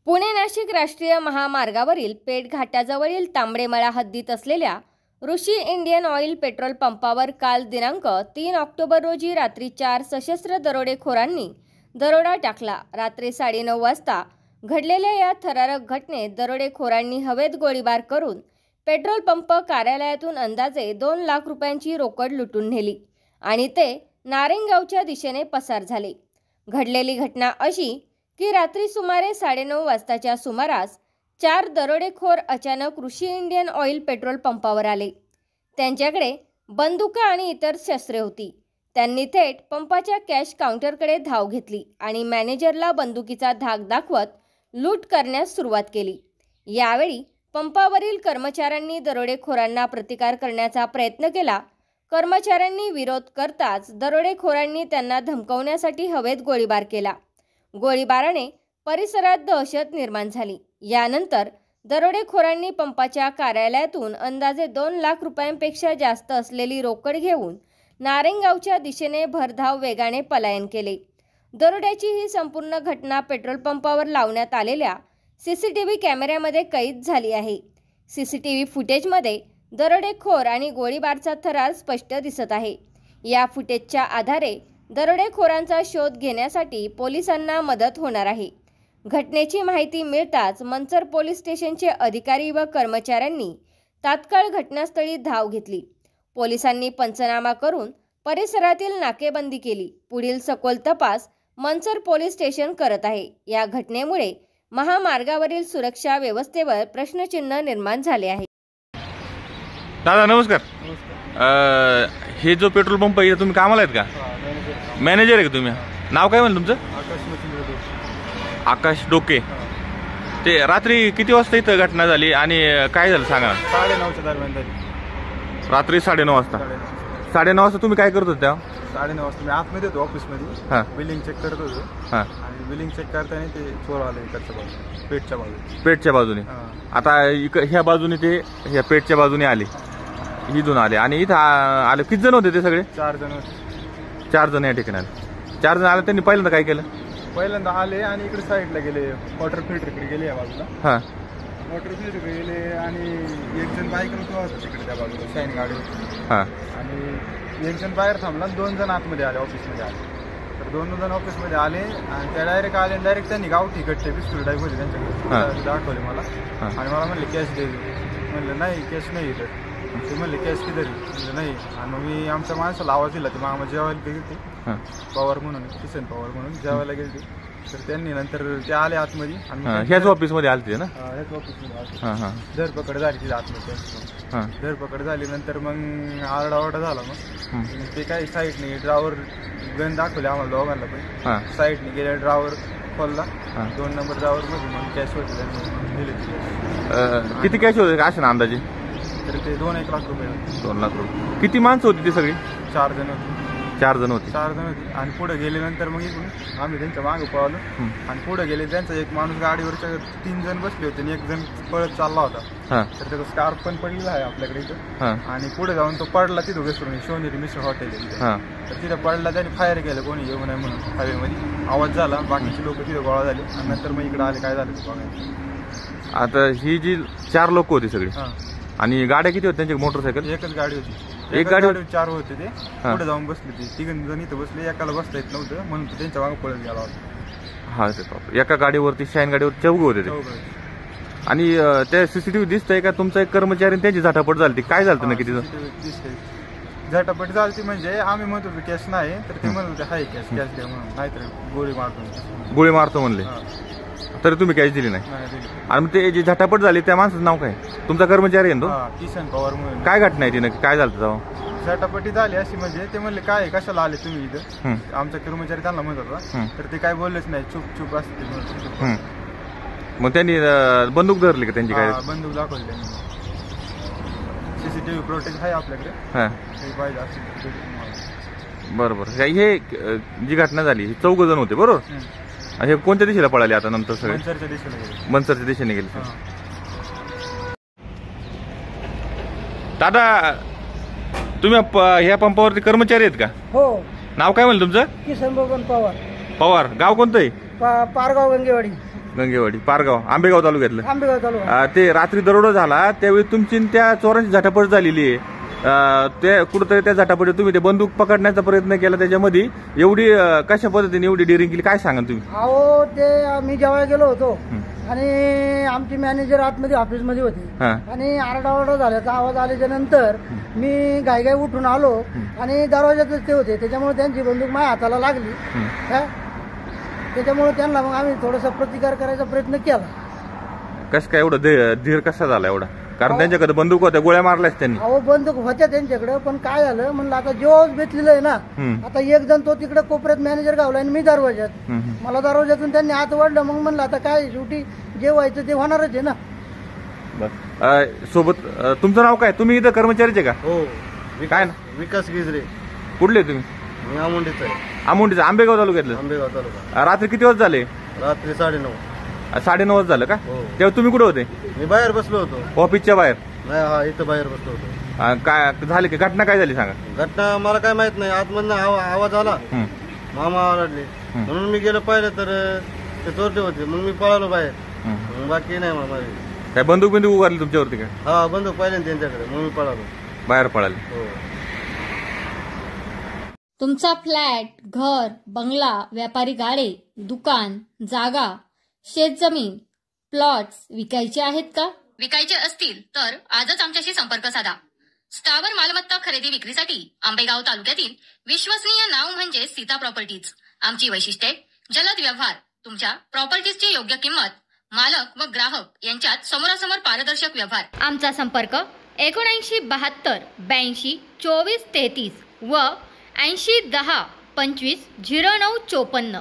पुणे नाशिक राष्ट्रीय महामार्गावरील पेठ घाटाजवळील तांबडेमळा हद्दीत असलेल्या ऋषी इंडियन ऑइल पेट्रोल पंपावर काल दिनांक 3 ऑक्टोबर रोजी रात्री 4 सशस्त्र दरोडेखोरांनी दरोडा टाकला। रात्री 9:30 वाजता घडलेल्या या थरारक घटनेत दरोडेखोरांनी हवेत गोळीबार करून पेट्रोल पंप कार्यालयातून अंदाजे 2 लाख रुपयांची रोकड लुटून नेली आणि ते नारेंगावच्या दिशेने पसार झाले। घडलेली घटना अशी की रात्री सुमारे 9:30 वाजताच्या सुमारास 4 दरोडेखोर अचानक ऋषी इंडियन ऑइल पेट्रोल पंपावर आले। त्यांच्याकडे बंदुका आणि इतर शस्त्रे होती। त्यांनी थेट पंपाच्या कॅश काउंटरकडे धाव घेतली आणि मॅनेजरला बंदुकीचा धाक दाखवत लूट करण्यास सुरुवात केली। यावेळी पंपावरील कर्मचाऱ्यांनी दरोडेखोरांना प्रतिकार करण्याचा प्रयत्न केला। कर्मचाऱ्यांनी विरोध करताच दरोडेखोरांनी त्यांना धमकवण्यासाठी हवेत गोळीबार केला। गोळीबाराने परिसरात दहशत निर्माण झाली। यानंतर दरोडेखोरांनी पंपाच्या कार्यालयातून अंदाजे 2 लाख रुपयांपेक्षा जास्त असलेली रोकड घेऊन नारेंगावच्या दिशेने भरधाव वेगाने पलायन केले। दरोड्याची ही संपूर्ण घटना पेट्रोल पंपावर लावण्यात आलेल्या सीसीटीव्ही कॅमेऱ्यामध्ये कैद झाली आहे। सीसीटीव्ही फुटेजमध्ये दरोडेखोर आणि गोळीबारचा थरार स्पष्ट दिसत आहे। या फुटेजच्या आधारे दरोडेखोरांचा शोध घेण्यासाठी पोलिसांना मदत होणार आहे। घटनेची माहिती मिळताच मंचर पोलीस स्टेशनचे अधिकारी व कर्मचाऱ्यांनी तात्काळ घटनास्थळी धाव घेतली। पोलिसांनी पंचनामा करून परिसरातील नाकेबंदी केली। पुढील सखोल तपास मंचर पोलीस स्टेशन करत आहे। या घटनेमुळे महामार्गावरील सुरक्षा व्यवस्थेवर प्रश्नचिन्ह निर्माण झाले आहे। दादा नमस्कार। हे जो पेट्रोल पंप आहे तुम्ही कामाला आहेत का? मॅनेजर आहे का तुम्ही? नाव काय म्हणलं तुमचं? आकाश डोके। ते रात्री किती वाजता इथं घटना झाली आणि काय झालं सांगा? 9:30च्या दरम्यान झाली। रात्री 9:30 वाजता। 9:30 वाजता तुम्ही काय करत होते तेव्हा? 9:30 वाजता मी आतमध्ये होतो ऑफिसमध्ये, बिलिंग चेक करत होतो आणि बिलिंग चेक करताना ते चोर आले इकडच्या बाजूने, पेठच्या बाजूने। आता ह्या बाजूने ते ह्या पेठच्या बाजूने आले, इथून आले आणि इथं आले। किती जण होते ते सगळे? 4 जण होते। 4 जण या ठिकाणी आले। 4 जण आले, त्यांनी पहिल्यांदा काय केलं? पहिल्यांदा आले आणि इकडे साईडला गेले, वॉटर फिल्टरकडे गेले या बाजूला। वॉटर फिल्टरकडे गेले आणि एक जण बाईकवर उभा होता तिकडे त्या बाजूला शाईन गाडीवर, आणि एक जण बाहेर थांबला, 2 जण आतमध्ये आले, ऑफिसमध्ये आले। तर 2 जण ऑफिसमध्ये आले आणि त्या डायरेक्ट आले, डायरेक्ट त्यांनी गावठी कट्टे पिस्तूल टाईप होते त्यांच्याकडे दाखवले मला आणि मला म्हणले कॅश दे। म्हणलं नाही कॅश नाही इथं। ते म्हणले कॅश किती? म्हणलं नाही। आणि मग मी आमच्या माणसाला आवाज दिला, ते मामा जेवायला गेली पवार म्हणून, किसन पवार म्हणून जेवायला गेली। तर त्यांनी नंतर ते आले आतमध्ये आणि ह्याच ऑफिसमध्ये आलते ना? ह्याच ऑफिसमध्ये आले। धरपकड झाली तिथे आतमध्ये, धरपकड झाली। नंतर मग आरडाओरडा झाला। मग ते काही साईडने ड्रायव्हर गन दाखवले आम्हाला दोघांना पण, साईडने गेले, ड्रायव्हर खोलला, 2 नंबर ड्रायव्हर मध्ये मग कॅश होते त्यांनी दिले। किती कॅश होते असे ना अंदाजे? तर ते 2-1 लाख रुपये होते। 2 लाख रुपये। किती माणसं होती ती सगळी? 4 जण होते। 4 जण होते। 4 जण होते आणि पुढे गेल्यानंतर मग इकडून आम्ही त्यांच्या मागे पळालो आणि पुढे गेले। त्यांचा एक माणूस गाडीवरच्या 3 जण बसले होते आणि एक जण पळत चालला होता। तर त्याचा स्कार्फ पण पडलेला आहे आपल्याकडे इथं, आणि पुढे जाऊन तो पडला तिथं घसरून, शिवनेरी मिसळ हॉटेल आहे तर तिथं पडला। त्याने फायर केलं, कोणी येऊ नये म्हणून हवेमध्ये आवाज झाला, बाकीचे लोक तिथं गोळा झाले आणि नंतर मग इकडे आले, काय झालं ते बघायचं। आता ही जी 4 लोक होती सगळी आणि गाड्या किती होत्या त्यांची? मोटरसायकल एकच गाडी होती। एक गाडी 4 होते ते, पुढे जाऊन बसले ते 3 जण इथं बसले, एकाला बसता येत नव्हतं म्हणून त्यांच्या मागे पळत गेला होता। ते एका गाडीवरती, शाईन गाडीवर 4 होते ते। आणि त्या सीसीटीव्ही दिसतंय का तुमचा एक कर्मचारी त्यांची झटापट झाली? काय झालं नक्की तिथं? झटापट झाली म्हणजे आम्ही म्हणत होतो कॅश नाही, तर ते म्हणत होते हाय कॅश द्या म्हणून, नाहीतर गोळी मारतो म्हणले, तरी तुम्ही कॅश दिली नाही? आणि मग ते जी झटापट झाली त्या माणसाचं नाव काय? तुमचा कर्मचारी आहे तो? किसन पवार म्हणून। काय घटना आहे ती नक्की? काय झालं तेव्हा? झटापटी झाली अशी म्हणजे ते म्हणले काय कशाला आले तुम्ही इथं? आमचा कर्मचारी त्यांना म्हणत होता, तर ते काय बोललेच नाही, चुप असते। मग त्यांनी बंदूक धरली का त्यांची? काय बंदूक दाखवली त्यांनी। सीसीटीव्ही प्रोटेक्ट आहे आपल्याकडे, पाहिजे असेल। बरोबर। हे जी घटना झाली ही 4 जण होते बरोबर? हे कोणत्या दिशेला पळाले आता नंतर? सगळे मंचरच्या दिशेने गेले। दादा तुम्ही ह्या पंपावरती कर्मचारी आहेत का? हो। नाव काय म्हणलं तुमचं? किसन बबन पवार। पवार। गाव कोणतं आहे? पारगाव गंगेवाडी। गंगेवाडी पारगाव आंबेगाव तालुक्यातलं. आंबेगाव तालुका. ते रात्री दरोडा झाला त्यावेळी तुमची आणि त्या चोरांची झटापट झालेली आहे. ते कुठंतरी त्या झटापटीत तुम्ही ते बंदूक पकडण्याचा प्रयत्न केला, त्याच्यामध्ये एवढी कशा पद्धतीने एवढी डिरिंग केली काय सांगा तुम्ही? अहो ते मी जेव्हा गेलो होतो आणि आमची मॅनेजर आतमध्ये ऑफिसमध्ये होती आणि आरडाओरडा झाल्याचा आवाज आल्याच्या नंतर मी घाईघाई उठून आलो आणि दरवाजातच ते होते, त्याच्यामुळे त्यांची बंदूक माझ्या हाताला लागली. त्याच्यामुळे त्यांना मग आम्ही थोडासा प्रतिकार करायचा प्रयत्न केला. कसं काय एवढं धीर कसा झाला एवढा? कारण त्यांच्याकडे बंदूक होत्या, गोळ्या मारल्याच त्यांनी. अहो बंदूक होत्या त्यांच्याकडे, पण काय झालं म्हणलं आता जेव्हा बेतलेलं आहे ना, आता एक जण तो तिकडे कोपऱ्यात मॅनेजर गावला आणि मी दरवाज्यात. मला दरवाज्यातून त्यांनी हात वाढलं, मग म्हणलं आता काय शेवटी जे व्हायचं ते होणारच आहे ना. सोबत तुमचं नाव काय? तुम्ही इथं कर्मचारीचे का? हो. काय ना? विकास गिजरे. कुठले तुम्ही? मी आमुंडीचा आहे. आमुंडीचं आंबेगाव तालुक्यातलं. आंबेगाव तालुका. रात्री किती वाजता झाले? रात्री 9:30. 9:30 वाजता झालं का? हो. तेव्हा तुम्ही कुठे होते? मी बाहेर बसलो होतो. ऑफिसच्या बाहेर? नाही, हा इथं बाहेर बसलो होतो. काय झाले की घटना काय झाली सांगा? घटना मला काय माहित नाही. आतमधनं आवाज आला, मामा ओरडले म्हणून मी गेलो पाहिलं तर ते चोरटे होते. मग मी पळालो बाहेर. बाकी नाही मामा. काय बंदूक उगारली तुमच्यावरती काय? हा बंदूक पाहिले ना त्यांच्याकडे, मग मी पळालो बाहेर पळाले. हो. तुमचा फ्लॅट, घर, बंगला, व्यापारी गाडे, दुकान, जागा, शेतजमीन, प्लॉट्स विकायचे आहेत का? विकायचे असतील तर आजच आमच्याशी संपर्क साधा. स्थावर मालमत्ता खरेदी विक्रीसाठी आंबेगाव तालुक्यातील विश्वसनीय नाव म्हणजे सीता प्रॉपर्टीज. आमची वैशिष्ट्ये: जलद व्यवहार, तुमच्या प्रॉपर्टीजची योग्य किंमत, मालक व ग्राहक यांच्यात समोरासमोर पारदर्शक व्यवहार. आमचा संपर्क 79 72 82 24 33 व 80 10 25 09 54.